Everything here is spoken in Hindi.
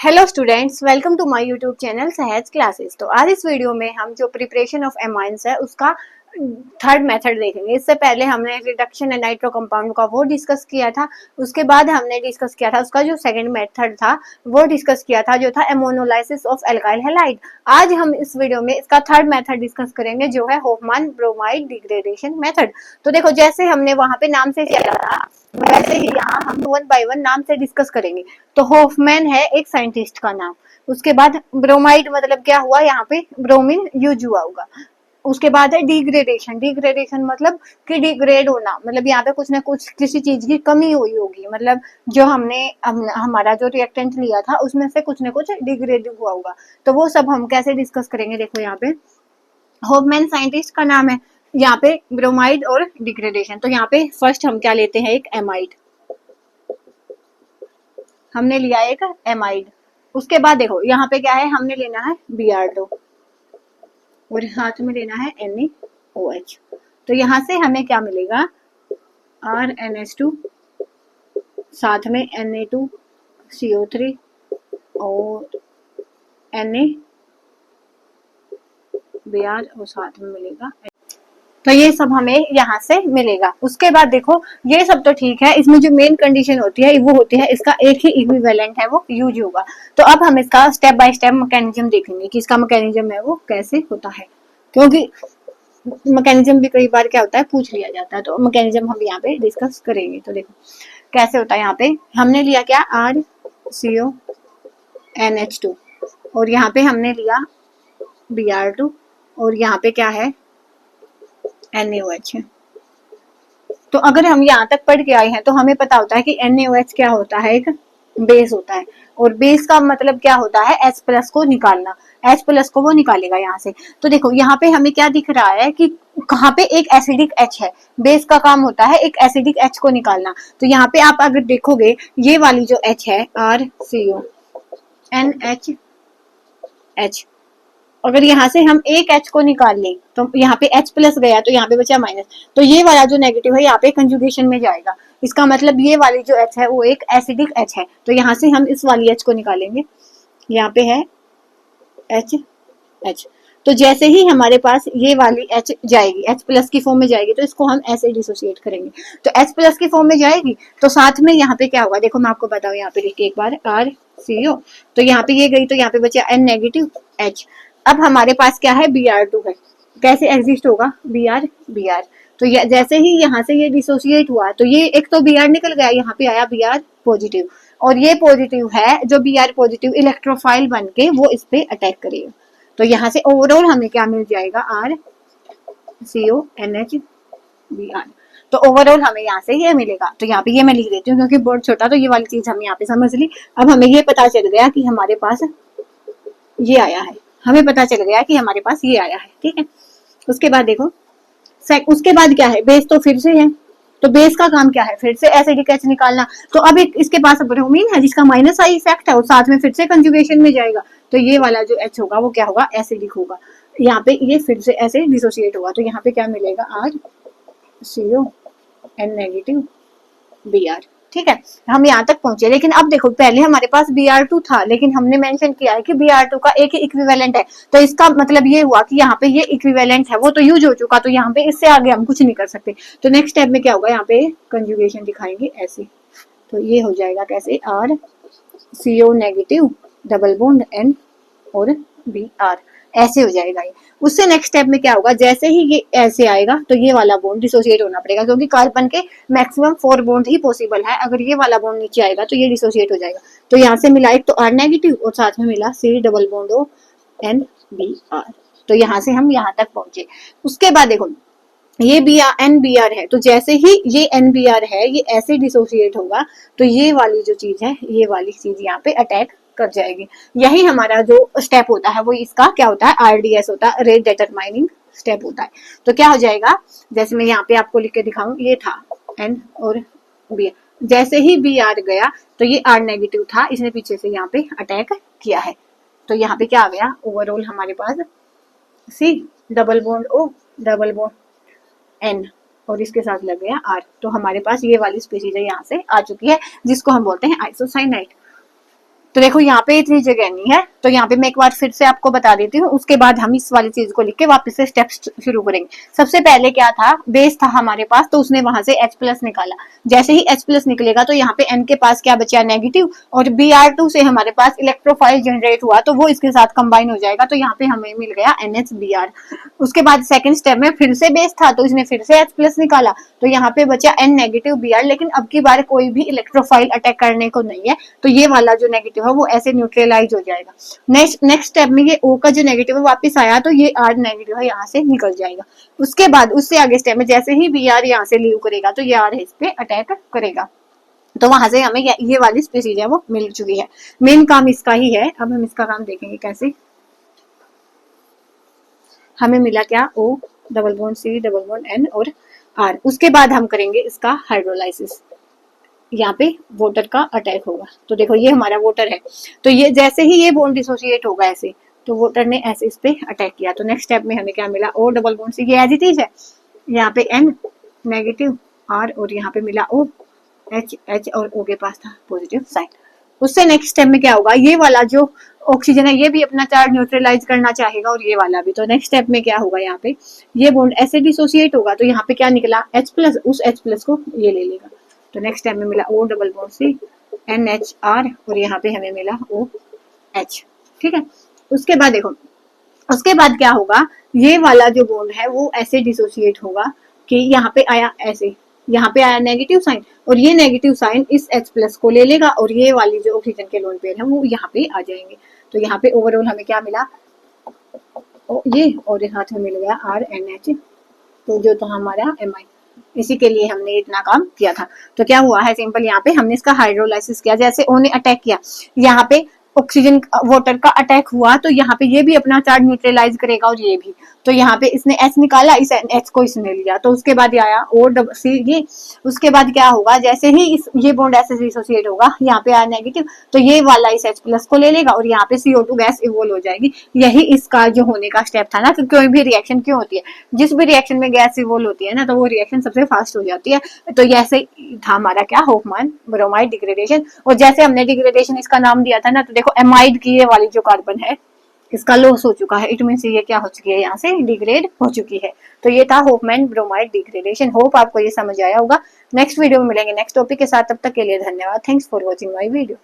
Hello students, welcome to my YouTube channel Sahaj classes. तो आज इस वीडियो में हम जो प्रिपरेशन ऑफ एमाइंस है उसका थर्ड मेथड देखेंगे। इससे पहले हमने रिडक्शन एंड नाइट्रो कंपाउंड का वो डिस्कस किया था। उसके बाद हमने डिस्कस किया था उसका जो सेकंड मेथड था वो डिस्कस किया था, जो था एमोनोलाइसिस ऑफ एल्काइल हैलाइड। आज हम इस वीडियो में इसका थर्ड मेथड डिस्कस करेंगे, जो है होफमैन ब्रोमाइड डिग्रेडेशन मेथड। तो देखो, जैसे हमने वहां पे नाम से किया था वैसे ही यहाँ हम वन बाय वन नाम से डिस्कस करेंगे। तो होफमैन है एक साइंटिस्ट का नाम। उसके बाद ब्रोमाइड मतलब क्या हुआ, यहाँ पे ब्रोमीन यूज हुआ होगा। उसके बाद है डिग्रेडेशन। डिग्रेडेशन मतलब कि डिग्रेड होना, मतलब यहाँ पे कुछ ना कुछ किसी चीज की कमी हुई होगी, मतलब जो हमारा जो रिएक्टेंट लिया था उसमें से कुछ ना कुछ डिग्रेड हुआ होगा। तो वो सब हम कैसे डिस्कस करेंगे। देखो, यहाँ पे होफमैन साइंटिस्ट का नाम है, यहाँ पे ब्रोमाइड और डिग्रेडेशन। तो यहाँ पे फर्स्ट हम क्या लेते हैं, एक एमाइड। हमने लिया एक एमाइड। उसके बाद देखो यहाँ पे क्या है, हमने लेना है Br2 और हाथ में लेना है NaOH। तो यहाँ से हमें क्या मिलेगा, RNH2, साथ में Na2CO3 और NaBr और साथ में मिलेगा। तो ये सब हमें यहाँ से मिलेगा। उसके बाद देखो, ये सब तो ठीक है, इसमें जो मेन कंडीशन होती है वो होती है इसका एक ही इक्विवेलेंट है वो यूज होगा। तो अब हम इसका स्टेप बाय स्टेप मैकेनिज्म देखेंगे कि इसका मैकेनिज्म है वो कैसे होता है, क्योंकि मैकेनिज्म भी कई बार क्या होता है पूछ लिया जाता है। तो मैकेनिज्म हम यहाँ पे डिस्कस करेंगे। तो देखो कैसे होता है। यहाँ पे हमने लिया क्या, RCONH2 और यहाँ पे हमने लिया Br2 और यहाँ पे क्या है, NaOH है। तो अगर हम यहाँ तक पढ़ के आए हैं तो हमें पता होता है कि NaOH क्या होता है, एक बेस होता है। और बेस का मतलब क्या होता है, H प्लस को निकालना। H प्लस को वो निकालेगा यहाँ से। तो देखो यहाँ पे हमें क्या दिख रहा है कि कहाँ पे एक एसिडिक H है। बेस का काम होता है एक एसिडिक H को निकालना। तो यहाँ पे आप अगर देखोगे ये वाली जो H है RCONH, अगर यहाँ से हम एक H को निकाल लें तो यहाँ पे H प्लस गया तो यहाँ पे बचा माइनस। तो ये वाला जो नेगेटिव है यहाँ पे कंजुगेशन में जाएगा। इसका मतलब ये वाली जो H है वो एक एसिडिक H है। तो यहाँ से हम इस वाली H को निकालेंगे। यहाँ पे है H। तो जैसे ही हमारे पास ये वाली H जाएगी, H प्लस की फॉर्म में जाएगी, तो इसको हम ऐसे डिसोसिएट करेंगे। तो H प्लस की फॉर्म में जाएगी तो साथ में यहाँ पे क्या होगा, देखो मैं आपको बताऊँ, यहाँ पे देखिए एक बार RCO। तो यहाँ पे ये गई तो यहाँ पे बचा N नेगेटिव H। अब हमारे पास क्या है, Br2 है। कैसे एग्जिस्ट होगा, Br। तो जैसे ही यहाँ से ये डिसोसिएट हुआ तो ये एक तो Br निकल गया, यहाँ पे आया Br पॉजिटिव। और ये पॉजिटिव है, जो Br पॉजिटिव इलेक्ट्रोफाइल बन के वो इस पे अटैक करेगा। तो यहाँ से ओवरऑल हमें क्या मिल जाएगा, RCONH Br। तो ओवरऑल हमें यहाँ से ये मिलेगा। तो यहाँ पे ये मैं लिख देती हूँ क्योंकि बहुत छोटा, तो ये वाली चीज हम यहाँ पे समझ ली। अब हमें ये पता चल गया कि हमारे पास ये आया है, हमें पता चल गया कि हमारे पास ये आया है, ठीक है। उसके बाद देखो, उसके बाद क्या है, बेस तो फिर से है। तो बेस का काम क्या है, फिर से एसिडिक H निकालना। तो अब एक इसके पास ब्रोमीन है जिसका माइनस आई इफेक्ट है और साथ में फिर से कंजुगेशन में जाएगा। तो ये वाला जो H होगा वो क्या होगा, एसिडिक होगा। यहाँ पे ये फिर से ऐसे डिसोसिएट होगा। तो यहाँ पे क्या मिलेगा, RCON नेगेटिव Br, ठीक है। हम यहाँ तक पहुंचे। लेकिन अब देखो, पहले हमारे पास Br2 था लेकिन हमने मेंशन किया है कि Br2 का एक ही इक्विवेलेंट है। तो इसका मतलब ये हुआ कि यहाँ पे ये इक्विवेलेंट है वो तो यूज हो चुका। तो यहाँ पे इससे आगे हम कुछ नहीं कर सकते। तो नेक्स्ट स्टेप में क्या होगा, यहाँ पे कंजुगेशन दिखाएंगे ऐसे। तो ये हो जाएगा कैसे, RCO negative double bond N और Br, ऐसे हो जाएगा ये। उससे नेक्स्ट स्टेप में क्या होगा, जैसे ही ये ऐसे आएगा तो ये वाला बॉन्ड डिसोसिएट होना पड़ेगा, क्योंकि कार्बन के मैक्सिमम 4 बॉन्ड ही पॉसिबल है। अगर ये वाला बॉन्ड नीचे आएगा तो ये डिसोसिएट हो जाएगा। तो यहाँ से मिला एक तो R नेगेटिव और साथ में मिला C double bond O N Br। तो यहाँ से हम यहाँ तक पहुंचे। उसके बाद देखो, ये NBr है। तो जैसे ही ये NBr है ये ऐसे डिसोसिएट होगा तो ये वाली जो चीज है, ये वाली चीज यहाँ पे अटैक कर जाएगी। यही हमारा जो स्टेप होता है वो इसका क्या होता है, RDS होता है, रेट डिटरमाइनिंग स्टेप होता है। तो क्या हो जाएगा, जैसे मैं यहाँ पे आपको लिख के दिखाऊं, ये था N और Br। जैसे ही Br गया तो ये R नेगेटिव था, इसने पीछे से यहाँ पे अटैक किया है। तो यहाँ पे क्या आ गया, ओवरऑल हमारे पास C double bond O double bond N और इसके साथ लग गया R। तो हमारे पास ये वाली स्पीशीज यहाँ से आ चुकी है जिसको हम बोलते हैं आइसोसाइनाइड। तो देखो यहाँ पे इतनी जगह नहीं है, तो यहाँ पे मैं एक बार फिर से आपको बता देती हूँ, उसके बाद हम इस वाली चीज को लिख के वापस से स्टेप्स शुरू करेंगे। सबसे पहले क्या था, बेस था हमारे पास, तो उसने वहां से H+ निकाला। जैसे ही H+ निकलेगा तो यहाँ पे N के पास क्या बचा, नेगेटिव, और Br2 से हमारे पास इलेक्ट्रोफाइल जनरेट हुआ, तो वो इसके साथ कंबाइन हो जाएगा, तो यहाँ पे हमें मिल गया NHBr। उसके बाद सेकंड स्टेप में फिर से बेस था, तो इसने फिर से H+ निकाला, तो यहाँ पे बचा N नेगेटिव Br, लेकिन अब की बार कोई भी इलेक्ट्रोफाइल अटैक करने को नहीं है, तो ये वाला जो नेगेटिव है वो ऐसे न्यूट्रलाइज हो जाएगा। नेक्स्ट स्टेप में ये O का जो नेगेटिव है वापस आया, तो ये R नेगेटिव है यहाँ से निकल जाएगा। उसके बाद उससे आगे स्टेप में जैसे ही Br यहाँ से लीव करेगा, तो ये R इस पे अटैक करेगा, तो वहां से हमें ये वाली स्पीसीज है वो मिल चुकी है। मेन काम इसका ही है। अब हम इसका काम देखेंगे कैसे। हमें मिला क्या, O double bond C double bond N और R। उसके बाद हम करेंगे इसका हाइड्रोलाइसिस। यहाँ पे वोटर का अटैक होगा, तो देखो ये हमारा वोटर है, तो ये जैसे ही ये बॉन्ड डिसोसिएट होगा ऐसे, तो वोटर ने ऐसे इस पे अटैक किया, तो नेक्स्ट स्टेप में हमें क्या मिला, O डबल बॉन्ड C, ये एज इट इज है, यहाँ पे N नेगेटिव R और यहाँ पे मिला O, H और O के पास था पॉजिटिव साइन। उससे नेक्स्ट स्टेप में क्या होगा, ये वाला जो ऑक्सीजन है ये भी अपना चार्ज न्यूट्रलाइज करना चाहेगा, और ये वाला भी। तो नेक्स्ट स्टेप में क्या होगा, यहाँ पे ये बॉन्ड ऐसे डिसोसिएट होगा, तो यहाँ पे क्या निकला, H+, उस H+ को ये ले लेगा, तो नेक्स्ट स्टेप में मिला O double bond C NHR और यहाँ पे हमें मिला OH। ठीक है, उसके बाद देखो, उसके बाद क्या होगा, ये वाला जो बॉन्ड है वो ऐसे डिसोसिएट होगा कि यहाँ पे आया ऐसे, यहाँ पे आया नेगेटिव साइन, और ये नेगेटिव साइन इस H+ को ले लेगा, और ये वाली जो ऑक्सीजन के लोन पेयर है वो यहाँ पे आ जाएंगे। तो यहाँ पे ओवरऑल हमें क्या मिला, ये, और साथ में मिल गया RNH, तो जो तो हमारा Mi। इसी के लिए हमने इतना काम किया था। तो क्या हुआ है, सिंपल यहाँ पे हमने इसका हाइड्रोलाइसिस किया। जैसे O ने अटैक किया, यहाँ पे ऑक्सीजन वाटर का अटैक हुआ, तो यहाँ पे ये भी अपना चार्ज न्यूट्रलाइज करेगा, और ये भी, तो यहाँ पे इसने H निकाला, इस H को इसने लिया, तो उसके बाद आया O डबल C ये। उसके बाद क्या होगा, जैसे ही इस ये बॉन्ड ऐसे डिसोसिएट होगा, यहाँ पे आया नेगेटिव, तो ये वाला इस H+ को ले लेगा, और यहाँ पे CO2 गैस इवोल्व हो जाएगी। यही इसका जो होने का स्टेप था ना, कि कोई भी रिएक्शन क्यों होती है, जिस भी रिएक्शन में गैस इवोल्व होती है ना, तो वो रिएक्शन सबसे फास्ट हो जाती है। तो ऐसे था हमारा क्या, होफमैन ब्रोमाइड डिग्रेडेशन। और जैसे हमने डिग्रेडेशन इसका नाम दिया था ना, तो देखो एमाइड की ये वाली जो कार्बन है इसका लॉस हो चुका है, इट मीन ये क्या हो चुकी है, यहाँ से डिग्रेड हो चुकी है। तो ये था होफमैन ब्रोमाइड डिग्रेडेशन। होप आपको ये समझ आया होगा। नेक्स्ट वीडियो में मिलेंगे नेक्स्ट टॉपिक के साथ, तब तक के लिए धन्यवाद। Thanks for watching my video.